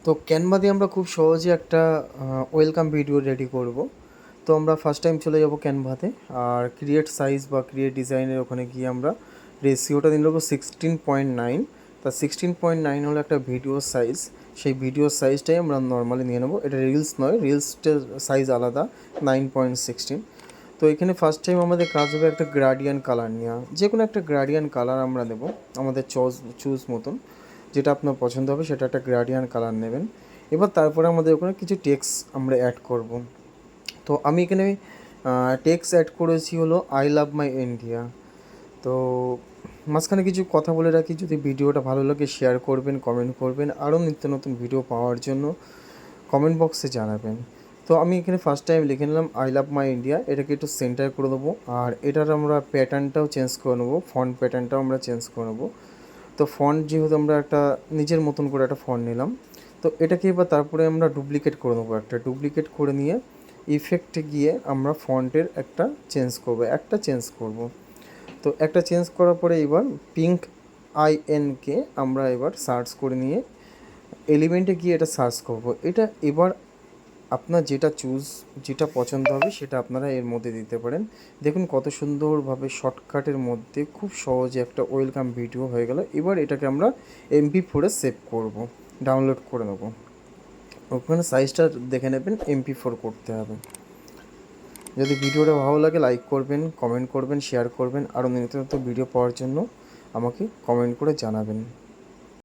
তো ক্যানভা দিয়ে আমরা খুব সহজে একটা ওয়েলকাম ভিডিও রেডি করব। তো আমরা ফার্স্ট টাইম চলে যাব ক্যানভাতে, আর ক্রিয়েট সাইজ বা ক্রিয়েট ডিজাইনের ওখানে গিয়ে আমরা রেশিওটা নিয়ে নেবো 16.9। তা 16.9 হলো একটা ভিডিও সাইজ, সেই ভিডিও সাইজটাই আমরা নর্মালি নিয়ে নেবো। এটা রিলস নয়, রিলসটার সাইজ আলাদা 9.16। তো এখানে ফার্স্ট টাইম আমাদের কাজ হবে একটা গ্রাডিয়ান কালার নেওয়া, যে কোনো একটা গ্রাডিয়ান কালার আমরা নেব আমাদের চুজ মতন, যেটা আপনার পছন্দ হবে সেটা একটা গ্রাডিয়ান কালার নেবেন। এবার তারপরে আমাদের ওখানে কিছু টেক্সট আমরা অ্যাড করব। তো আমি এখানে টেক্সট অ্যাড করেছি হলো আই লাভ মাই ইন্ডিয়া। তো মাঝখানে কিছু কথা বলে রাখি, যদি ভিডিওটা ভালো লাগে শেয়ার করবেন, কমেন্ট করবেন, আরও নিত্য নতুন ভিডিও পাওয়ার জন্য কমেন্ট বক্সে জানাবেন। তো আমি এখানে ফার্স্ট টাইম লিখে নিলাম আই লাভ মাই ইন্ডিয়া, এটাকে একটু সেন্টার করে দেবো, আর এটার আমরা প্যাটার্নটাও চেঞ্জ করে নেবো, ফন্ট প্যাটার্নটাও আমরা চেঞ্জ করে নেবো। তো ফন্ট যেহেতু আমরা একটা নিজের মতন করে একটা ফন্ট নিলাম, তো এটাকে এবার তারপরে আমরা ডুপ্লিকেট করে নেবো, একটা ডুপ্লিকেট করে নিয়ে ইফেক্টে গিয়ে আমরা ফন্টের একটা চেঞ্জ করব। তো একটা চেঞ্জ করার পরে এবার পিঙ্ক আইএনকে আমরা এবার সার্চ করে নিয়ে এলিমেন্টে গিয়ে এটা সার্চ করব। এটা এবার আপনার যেটা পছন্দ হবে সেটা আপনারা এর মধ্যে দিতে পারেন। দেখুন কত সুন্দরভাবে শর্টকাটের মধ্যে খুব সহজে একটা ওয়েলকাম ভিডিও হয়ে গেল। এবার এটাকে আমরা MP4-এ সেভ করব, ডাউনলোড করে নেব। ওখানে সাইজটা দেখে নেবেন, MP4 করতে হবে। যদি ভিডিওটা ভালো লাগে লাইক করবেন, কমেন্ট করবেন, শেয়ার করবেন, আরও নিত্য নতুন ভিডিও পাওয়ার জন্য আমাকে কমেন্ট করে জানাবেন।